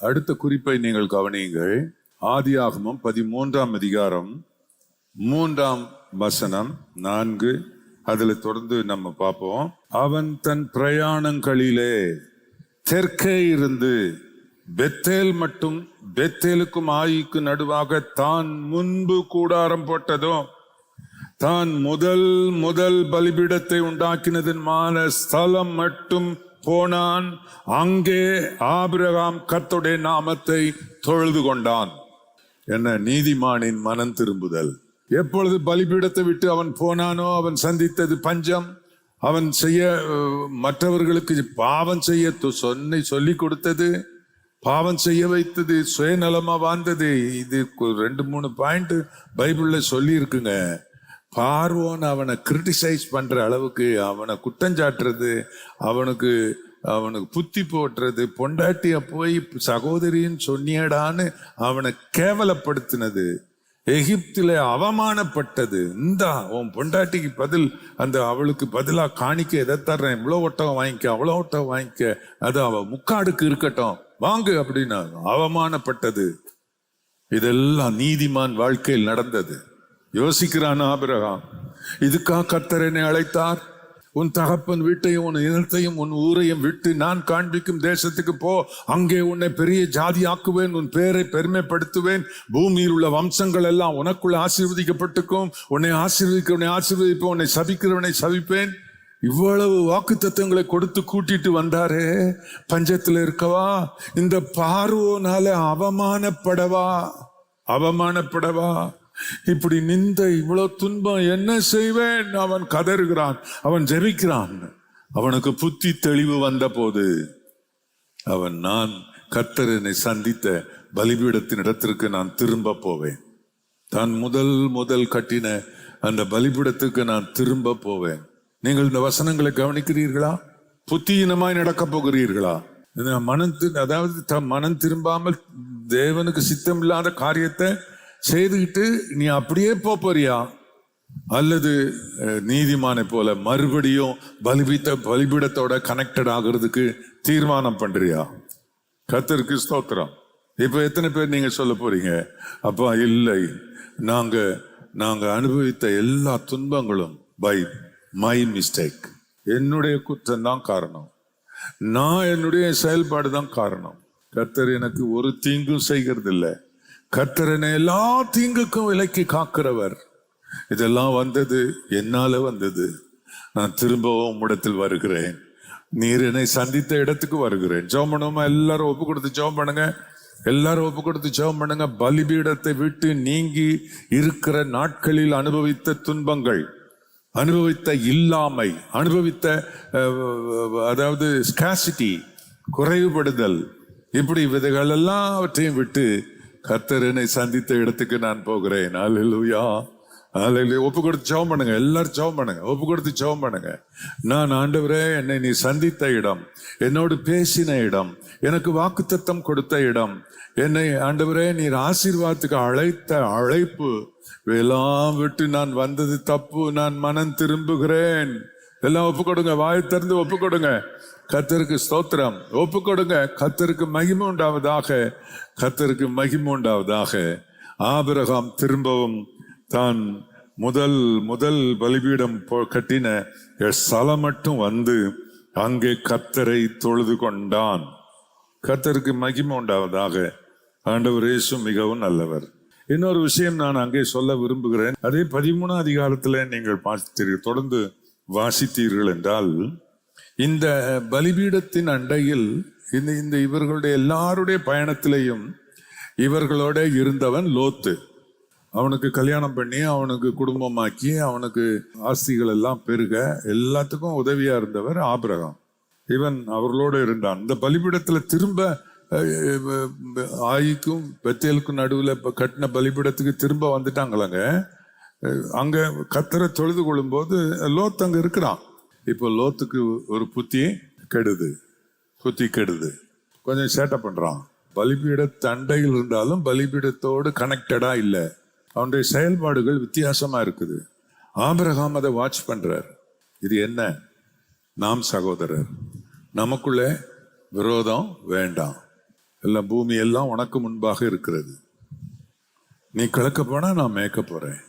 அடுத்த குறிப்பை நீங்கள் கவனியுங்கள். ஆதியாகமம் 13ஆம் அதிகாரம் 3ஆம் வசனம் 4. அதுல தொடர்ந்து நம்ம பார்ப்போம். அவன் தன் பிரயாணங்களிலே தெற்கே இருந்து பெத்தேல் மட்டும் பெத்தேலுக்கும் ஆயிக்கு நடுவாக தான் முன்பு கூடாரம் போட்டதும் தான் முதல் பலிபீடத்தை உண்டாக்கினதுமான ஸ்தலம் மட்டும் போனான். அங்கே ஆபிரகாம் கர்த்தருடைய நாமத்தை தொழுது கொண்டான். என்ன நீதிமானின் மனம் திரும்புதல். எப்பொழுது பலிபீடத்தை விட்டு அவன் போனானோ அவன் சந்தித்தது பஞ்சம். அவன் செய்ய மற்றவர்களுக்கு பாவம் செய்ய சொல்லி கொடுத்தது, பாவம் செய்ய வைத்தது, சுயநலமா வாழ்ந்தது. இது 2-3 பாயிண்ட் பைபிள்ல சொல்லி இருக்குங்க. பார்வோன் அவனை கிரிட்டிசைஸ் பண்ற அளவுக்கு, அவனை குற்றஞ்சாட்டுறது, அவனுக்கு புத்தி போட்டுறது, பொண்டாட்டிய போய் சகோதரின்னு சொன்னியடான்னு அவனை கேவலப்படுத்தினது, எகிப்தில அவமானப்பட்டது. இந்தா உன் பொண்டாட்டிக்கு பதில், அவளுக்கு பதிலா காணிக்க எதை தர்றேன், இவ்வளோ ஒட்டகம் வாங்கிக்க, அவ்வளோ ஒட்டகம் வாங்கிக்க, அது அவ முக்காடுக்கு இருக்கட்டும் வாங்கு அப்படின்னு அவமானப்பட்டது. இதெல்லாம் நீதிமான் வாழ்க்கையில் நடந்தது. யோசிக்கிறான் ஆபிரகாம், இதுக்கா கர்த்தர் என்னை அழைத்தார்? உன் தகப்பன் வீட்டையும் உன் இனத்தையும் உன் ஊரையும் விட்டு நான் காண்பிக்கும் தேசத்துக்கு போ. அங்கே உன்னை பெரிய ஜாதி ஆக்குவேன், உன் பேரை பெருமைப்படுத்துவேன், பூமியில் உள்ள வம்சங்கள் எல்லாம் உனக்குள்ள ஆசீர்வதிக்கப்பட்டுக்கும். உன்னை ஆசீர்வதிப்பேன், உன்னை சபிக்கிறவனை சபிப்பேன். இவ்வளவு வாக்கு தத்துவங்களை கொடுத்து கூட்டிட்டு வந்தாரே, பஞ்சத்துல இருக்கவா? இந்த பார்வோனால அவமானப்படவா? இப்படி நிந்த இவ்வளவு துன்பம் என்ன செய்வேன்? அவன் கதறுகிறான், அவன் ஜெபிக்கிறான். அவனுக்கு புத்தி தெளிவு வந்த போது நான் கர்த்தரனை சந்தித்த பலிபீடத்தின் இடத்திற்கு நான் திரும்ப போவேன். தான் முதல் கட்டின அந்த பலிபீடத்துக்கு நான் திரும்ப போவேன். நீங்கள் இந்த வசனங்களை கவனிக்கிறீர்களா? புத்தியினமாய் நடக்க போகிறீர்களா? மனம் திரும்பாமல் தேவனுக்கு சித்தம் இல்லாத காரியத்தை செய்துக்கிட்டு நீ அப்படியே போறியா? அல்லது நீதிமானை போல மறுபடியும் பலிபீடத்தோட கனெக்டட் ஆகிறதுக்கு தீர்மானம் பண்றியா? கர்த்தருக்கு ஸ்தோத்திரம். இப்ப எத்தனை பேர் நீங்க சொல்ல போறீங்க, அப்பா இல்லை, நாங்க அனுபவித்த எல்லா துன்பங்களும் பை மை மிஸ்டேக், என்னுடைய குற்றம் தான் காரணம், என்னுடைய செயல்பாடு தான் காரணம். கர்த்தர் எனக்கு ஒரு தீங்கும் செய்கிறது இல்லை. கர்த்தரனை எல்லா தீங்குக்கும் விலக்கி காக்கிறவர். இதெல்லாம் வந்தது, என்னால வந்தது. நான் திரும்பவும் உம்மிடத்தில் வருகிறேன். நீர் என்னை சந்தித்த இடத்துக்கு வருகிறேன். ஜெபம் பண்ணுவோமா? எல்லாரும் ஒப்பு கொடுத்து ஜெபம் பண்ணுங்க. பலிபீடத்தை விட்டு நீங்கி இருக்கிற நாட்களில் அனுபவித்த துன்பங்கள், அனுபவித்த இல்லாமை, அனுபவித்த அதாவது ஸ்காசிட்டி, குறைவுபடுதல், இப்படி விதைகள் எல்லாம் அவற்றையும் விட்டு கர்த்தரனை சந்தித்த இடத்துக்கு நான் போகிறேன். அல்லேலூயா, அல்லேலூயா. ஒப்பு கொடுத்து ஜெபம் பண்ணுங்க. எல்லாரும் ஜெபம் பண்ணுங்க. ஒப்பு கொடுத்து ஜெபம் பண்ணுங்க. நான் ஆண்டவரே, என்னை நீ சந்தித்த இடம், என்னோடு பேசின இடம், எனக்கு வாக்குத்தத்தம் கொடுத்த இடம், என்னை ஆண்டவரே நீர் ஆசீர்வாதத்துக்கு அழைத்த அழைப்பு, எல்லாம் விட்டு நான் வந்தது தப்பு, நான் மனம் திரும்புகிறேன். எல்லாம் ஒப்பு கொடுங்க. வாயை திறந்து ஒப்பு கொடுங்க. கர்த்தருக்கு ஸ்தோத்திரம். ஒப்பு கொடுங்க. கர்த்தருக்கு மகிமை உண்டாவதாக. ஆபிரகாம் திரும்பவும் தான் முதல் பலிபீடம் கட்டின ஸ்தலம் மட்டும் வந்து அங்கே கர்த்தரை தொழுது கொண்டான். கர்த்தருக்கு மகிமை உண்டாவதாக. ஆண்டவர் இயேசு மிகவும் நல்லவர். இன்னொரு விஷயம் நான் அங்கே சொல்ல விரும்புகிறேன். அதே 13ஆம் அதிகாரத்துல நீங்கள் தொடர்ந்து வாசித்தீர்கள் என்றால், இந்த பலிபீடத்தின் அண்டையில் இந்த இவர்களுடைய எல்லாருடைய பயணத்திலையும் இவர்களோட இருந்தவன் லோத்து. அவனுக்கு கல்யாணம் பண்ணி, அவனுக்கு குடும்பமாக்கி, அவனுக்கு ஆஸ்திகள் எல்லாம் பெருக எல்லாத்துக்கும் உதவியா இருந்தவர் ஆபிரகாம். இவன் அவர்களோடு இருந்தான். இந்த பலிபீடத்துல திரும்ப ஆயிக்கும் பெத்தேலுக்கும் நடுவில் கட்டின பலிபீடத்துக்கு திரும்ப வந்துட்டாங்களாங்க. அங்க கர்த்தரை தொழுது கொள்ளும் போது லோத் அங்க இருக்கிறான். இப்போ லோத்துக்கு ஒரு புத்தி கெடுது, கொஞ்சம் சேட்டை பண்றான். பலிபீட தண்டையில் இருந்தாலும் பலிபீடத்தோடு கனெக்டடா இல்லை. அவனுடைய செயல்பாடுகள் வித்தியாசமா இருக்குது. ஆபிரகாம் அதை வாட்ச் பண்றார். இது என்ன? நாம் சகோதரர், நமக்குள்ள விரோதம் வேண்டாம். எல்லாம் பூமி எல்லாம் உனக்கு முன்பாக இருக்கிறது. நீ கிழக்க போனா நான் மேய்க்க போறேன்,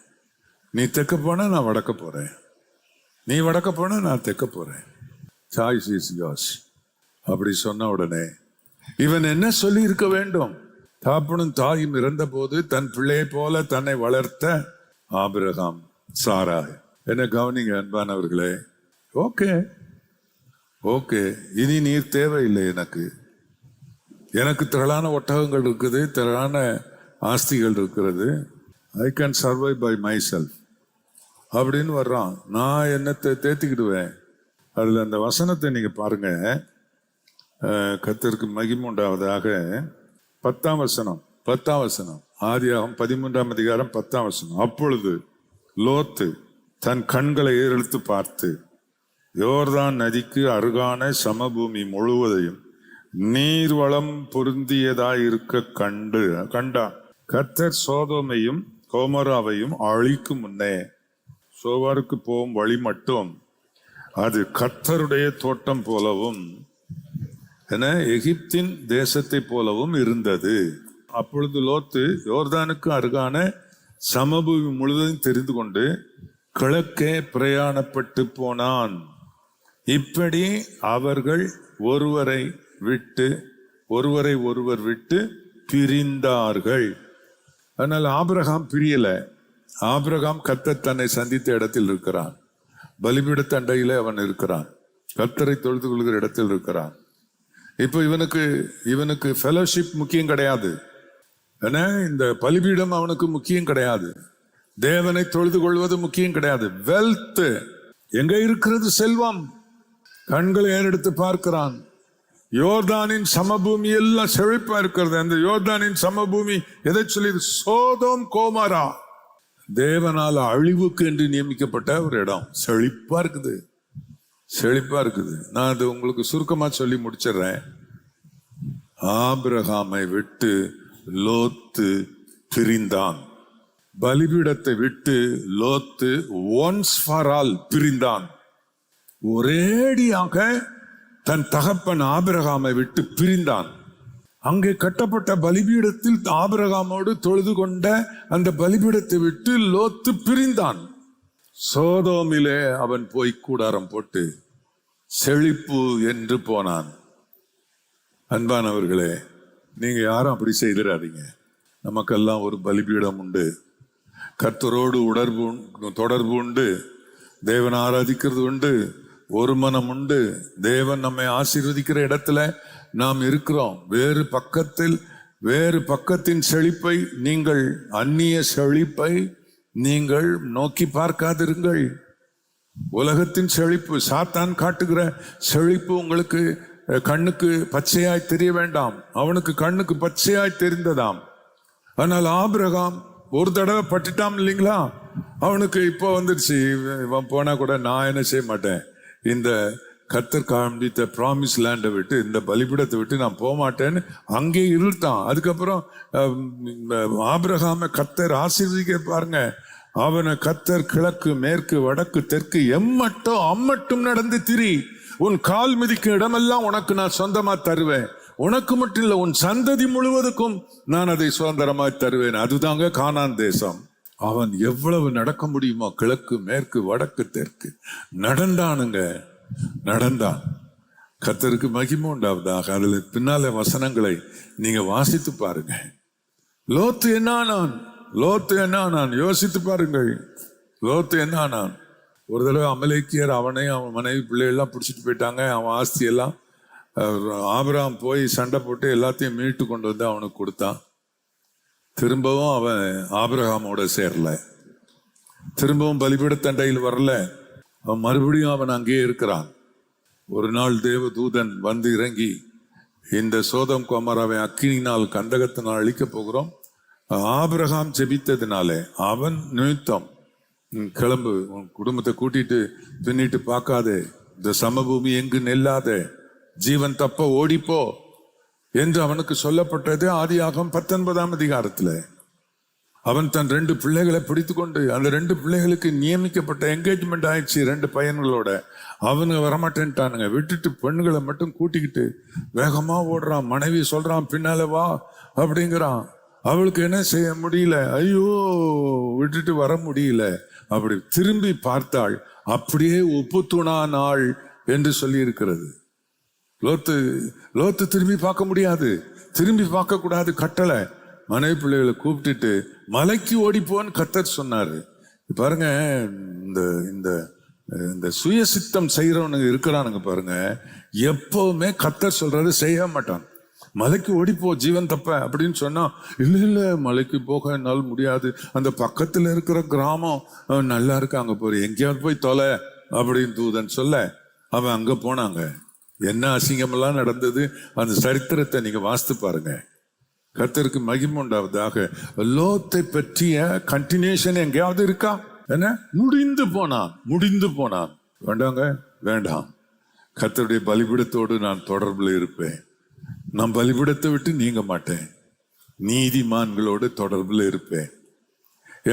நீ தெற்க போனா நான் வடக்க போறேன், நீ வடக்க போனா நான் தெற்க போறேன். Choice is yours. அப்படி சொன்ன உடனே இவன் என்ன சொல்லி இருக்க வேண்டும்? தாப்பனும் தாயும் இறந்த போது தன் பிள்ளையை போல தன்னை வளர்த்த ஆபிரகாம், சாராய். என்ன கவனிங்க அன்பானவர்களே. ஓகே ஓகே, இனி நீர் தேவையில்லை. எனக்கு திரளான ஒட்டகங்கள் இருக்குது, திரளான ஆஸ்திகள் இருக்கிறது. I can survive by myself அப்படின்னு வர்றான். நான் என்னத்தை தேத்திக்கிடுவேன். அதுல அந்த வசனத்தை நீங்க பாருங்க. கர்த்தருக்கு மகிமை உண்டாவதாக. 10ஆம் வசனம் ஆதியாகமம் 13ஆம் அதிகாரம் 10ஆம் வசனம். அப்பொழுது லோத்து தன் கண்களை ஏறெடுத்து பார்த்து யோர்தான் நதிக்கு அருகான சமபூமி முழுவதையும் நீர்வளம் பொருந்தியதாயிருக்க கண்டான். கர்த்தர் சோதோமையும் கோமோராவையும் அழிக்கும் முன்னே சோவாருக்கு போகும் வழி மட்டும் அது கர்த்தருடைய தோட்டம் போலவும் எகிப்தின் தேசத்தை போலவும் இருந்தது. அப்பொழுது லோத்து யோர்தானுக்கு அருகான சமபூமி முழுவதும் தெரிந்து கொண்டு கிழக்கே பிரயாணப்பட்டு போனான். இப்படி அவர்கள் ஒருவரை ஒருவர் விட்டு பிரிந்தார்கள். அதனால் ஆபிரகாம் பிரியல. ஆபிரகாம் கர்த்தர் தன்னை சந்தித்த இடத்தில் இருக்கிறான். பலிபீடத்து அண்டையிலே அவன் இருக்கிறான். கர்த்தரை தொழுது கொள்கிற இடத்தில் இருக்கிறான். இப்போ இவனுக்கு ஃபெலோஷிப் முக்கியம் கிடையாது. ஏன்னா இந்த பலிபீடம் அவனுக்கு முக்கியம் கிடையாது. தேவனை தொழுது கொள்வது முக்கியம் கிடையாது. வெல்த் எங்க இருக்கிறது? செல்வம். கண்களை ஏறெடுத்து பார்க்கிறான். யோர்தானின் சமபூமி எல்லாம் செழிப்பா இருக்கிறது. அந்த யோர்தானின் சமபூமி எதை சொல்லி? சோதோம் கோமோரா, தேவனால அழிவுக்கு என்று நியமிக்கப்பட்ட ஒரு இடம். செழிப்பா இருக்குது. நான் அது உங்களுக்கு சுருக்கமா சொல்லி முடிச்சிடுறேன். ஆபிரகாமை விட்டு லோத்து பிரிந்தான். பலிபீடத்தை விட்டு லோத்து ஒன்ஸ் ஃபார் ஆல் பிரிந்தான். ஒரேடியாக தன் தகப்பன் ஆபிரகாமை விட்டு பிரிந்தான். அங்கே கட்டப்பட்ட பலிபீடத்தில் ஆபிரகாமோடு தொழுது கொண்ட அந்த பலிபீடத்தை விட்டு லோத்து பிரிந்தான். சோதோமிலே அவன் போய் கூடாரம் போட்டு செழிப்பு என்று போனான். அன்பானவர்களே, நீங்க யாரும் அப்படி செய்திடாதீங்க. நமக்கெல்லாம் ஒரு பலிபீடம் உண்டு. கர்த்தரோடு தொடர்பு உண்டு. தேவன் ஆராதிக்கிறது உண்டு. ஒரு மனம் உண்டு. தேவன் நம்மை ஆசீர்வதிக்கிற இடத்துல நாம் இருக்கிறோம். வேறு பக்கத்தின் செழிப்பை நீங்கள், அந்நிய செழிப்பை நீங்கள் நோக்கி பார்க்காதிருங்கள். உலகத்தின் செழிப்பு, சாத்தான் காட்டுகிற செழிப்பு உங்களுக்கு கண்ணுக்கு பச்சையாய் தெரிய வேண்டாம். அவனுக்கு கண்ணுக்கு பச்சையாய் தெரிந்ததாம். ஆனால் ஆபிரகாம் ஒரு தடவை பட்டுட்டான் இல்லைங்களா? அவனுக்கு இப்போ வந்துருச்சு. இவன் போனா கூட நான் என்ன செய்ய மாட்டேன், இந்த கர்த்தர் காண்பித்த ப்ராமிஸ் லேண்டை விட்டு, இந்த பலிபீடத்தை விட்டு நான் போக மாட்டேன்னு அங்கே இருட்டான். அதுக்கப்புறம் ஆபிரகாமை கர்த்தர் ஆசீர்வதிக்க பாருங்க. அவனை கர்த்தர் கிழக்கு மேற்கு வடக்கு தெற்கு அம்மட்டும் நடந்து திரி, உன் கால் மிதிக்கும் இடமெல்லாம் உனக்கு நான் சொந்தமா தருவேன். உனக்கு மட்டும் இல்ல, உன் சந்ததி முழுவதுக்கும் நான் அதை சுதந்திரமாய் தருவேன். அதுதாங்க கானான் தேசம். அவன் எவ்வளவு நடக்க முடியுமோ கிழக்கு மேற்கு வடக்கு தெற்கு நடந்தான். கர்த்தருக்கு மகிமை உண்டாவதாக. அதுல பின்னால வசனங்களை நீங்க வாசித்து பாருங்க. லோத்து என்ன ஆனான் யோசித்து பாருங்கள். லோத்து என்ன ஆனான்? ஒரு தடவை அமலேக்கியர் அவனையும் அவன் மனைவி பிள்ளைகள்லாம் பிடிச்சிட்டு போயிட்டாங்க. அவன் ஆஸ்தி எல்லாம் ஆபிரகாம் போய் சண்டை போட்டு எல்லாத்தையும் மீட்டு கொண்டு வந்து அவனுக்கு கொடுத்தான். திரும்பவும் அவன் ஆபிரகாமோட சேரல. திரும்பவும் பலிபீடத்தண்டையில் வரல. அவன் மறுபடியும் அவன் அங்கேயே இருக்கிறான். ஒரு நாள் தேவ தூதன் வந்து இறங்கி, இந்த சோதம் கோமராவை அக்கினினால் கந்தகத்தினால் அழிக்க போகிறோம். ஆபிரகாம் ஜெபித்ததினாலே அவன் நிமித்தம் கிளம்பு, உன் குடும்பத்தை கூட்டிட்டு பின்னிட்டு பார்க்காதே, இந்த சமபூமி எங்கு நெல்லாதே, ஜீவன் தப்ப ஓடிப்போ என்று அவனுக்கு சொல்லப்பட்டது ஆதியாகமம் 19ஆம் அதிகாரத்துல. அவன் தன் 2 பிள்ளைகளை பிடித்து கொண்டு, அந்த 2 பிள்ளைகளுக்கு நியமிக்கப்பட்ட என்கேஜ்மெண்ட் ஆயிடுச்சு 2 பையன்களோட. அவனுங்க வரமாட்டேன்ட்டானுங்க. விட்டுட்டு பெண்களை மட்டும் கூட்டிக்கிட்டு வேகமா ஓடுறான். மனைவி சொல்றான், பின்னால வா அப்படிங்கிறான். அவளுக்கு என்ன செய்ய முடியல, ஐயோ விட்டுட்டு வர முடியல. அப்படி திரும்பி பார்த்தாள், அப்படியே உப்பு தூணானாள் என்று சொல்லி இருக்கிறது. லோத்து திரும்பி பார்க்க முடியாது, திரும்பி பார்க்க கூடாது கட்டளை. மனைவி பிள்ளைகளை கூப்பிட்டுட்டு மலைக்கு ஓடிப்போன்னு கர்த்தர் சொன்னாரு. பாருங்க, இந்த இந்த இந்த சுயசித்தம் செய்யறவனுங்க இருக்கிறானுங்க பாருங்க, எப்பவுமே கர்த்தர் சொல்றது செய்ய மாட்டான். மலைக்கு ஓடிப்போ ஜீவன் தப்ப அப்படின்னு சொன்னா, இல்ல மலைக்கு போக என்னால் முடியாது, அந்த பக்கத்துல இருக்கிற கிராமம் நல்லா இருக்கு, அங்க போய் எங்கேயாவது போய் தொலை அப்படின்னு தூதன் சொல்ல அவன் அங்க போனாங்க. என்ன அசிங்கமெல்லாம் நடந்தது, அந்த சரித்திரத்தை நீங்க வாசித்து பாருங்க. கர்த்தருக்கு மகிமை உண்டாவதாக. லோத்தை பற்றிய கண்டினியூஷன் எங்கேயாவது இருக்கா? என்ன முடிந்து போனான். வேண்டாங்க, வேண்டாம். கர்த்தருடைய பலிபீடத்தோடு நான் தொடர்பில் இருப்பேன். நான் பலிபீடத்தை விட்டு நீங்க மாட்டேன். நீதிமான்களோடு தொடர்பில் இருப்பேன்.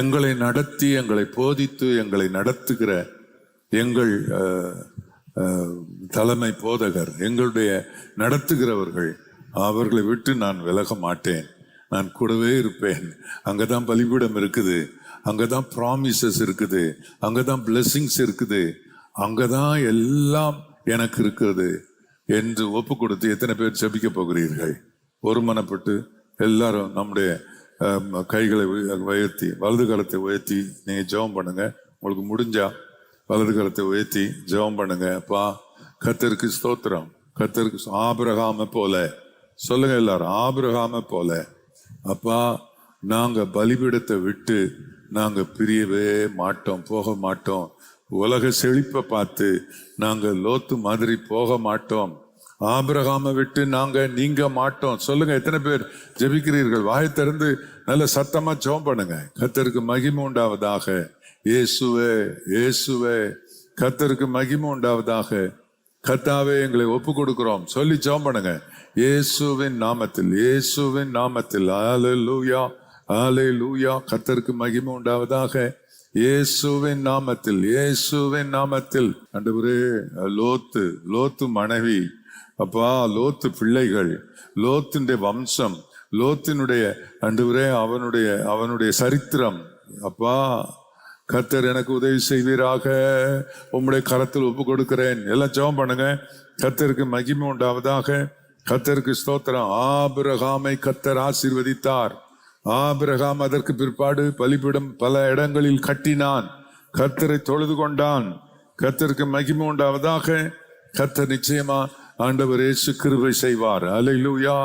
எங்களை நடத்தி, எங்களை போதித்து, எங்களை நடத்துகிற எங்கள் தலைமை போதகர், எங்களுடைய நடத்துகிறவர்கள், அவர்களை விட்டு நான் விலக மாட்டேன். நான் கூடவே இருப்பேன். அங்கதான் பலிபீடம் இருக்குது, அங்கதான் ப்ராமிசஸ் இருக்குது, அங்கதான் பிளெஸிங்ஸ் இருக்குது, அங்கதான் எல்லாம் எனக்கு இருக்கிறது என்று ஒப்பு கொடுத்து எத்தனை பேர் ஜெபிக்க போகிறீர்கள்? ஒருமனப்பட்டு எல்லாரும் நம்முடைய கைகளை உயர்த்தி, வலது கரத்தை உயர்த்தி நீங்க ஜெபம் பண்ணுங்க. உங்களுக்கு முடிஞ்சா வலது கரத்தை உயர்த்தி ஜெபம் பண்ணுங்க. அப்பா, கர்த்தருக்கு ஸ்தோத்திரம். கர்த்தருக்கு ஆபிரகாமை போல சொல்லுங்க எல்லாரும், ஆபிரகாமை போல அப்பா, நாங்க பலிபீடத்தை விட்டு நாங்க பிரியவே மாட்டோம், போக மாட்டோம். உலக செழிப்பை பார்த்து நாங்க லோத்து மாதிரி போக மாட்டோம். ஆபிரகாமை விட்டு நாங்க நீங்க மாட்டோம். சொல்லுங்க, எத்தனை பேர் ஜெபிக்கிறீர்கள்? வாயை திறந்து நல்ல சத்தமா ஜெபம் பண்ணுங்க. கர்த்தருக்கு மகிமை உண்டாவதாக. இயேசுவே, இயேசுவே, கர்த்தருக்கு மகிமை உண்டாவதாக. கர்த்தாவே, எங்களை ஒப்பு கொடுக்கிறோம் சொல்லி ஜெபம் பண்ணுங்க. இயேசுவின் நாமத்தில், இயேசுவின் நாமத்தில். ஹல்லேலூயா, ஹல்லேலூயா. கர்த்தருக்கு மகிமை உண்டாவதாக. இயேசுவின் நாமத்தில், இயேசுவின் நாமத்தில். ஆண்டவரே, லோத்து மனைவி, அப்பா, லோத்து பிள்ளைகள், லோத்தினுடைய வம்சம், லோத்தினுடைய ஆண்டவரே அவனுடைய சரித்திரம், அப்பா, கர்த்தர் எனக்கு உதவி செய்வீராக. உம்முடைய கரத்தில் ஒப்பு கொடுக்கிறேன். எல்லாம் ஜெபம் பண்ணுங்க. கர்த்தருக்கு மகிமை உண்டாவதாக. கர்த்தருக்கு ஸ்தோத்திரம். ஆபிரகாமை கர்த்தர் ஆசீர்வதித்தார். ஆபிரகாம் அதற்கு பிற்பாடு பலிபீடம் பல இடங்களில் கட்டினான். கர்த்தரை தொழுது கொண்டான். கர்த்தருக்கு மகிமை உண்டாவதாக. கர்த்தர் நிச்சயமா ஆண்டவர் இயேசு கிருபை செய்வார். அல்லேலூயா.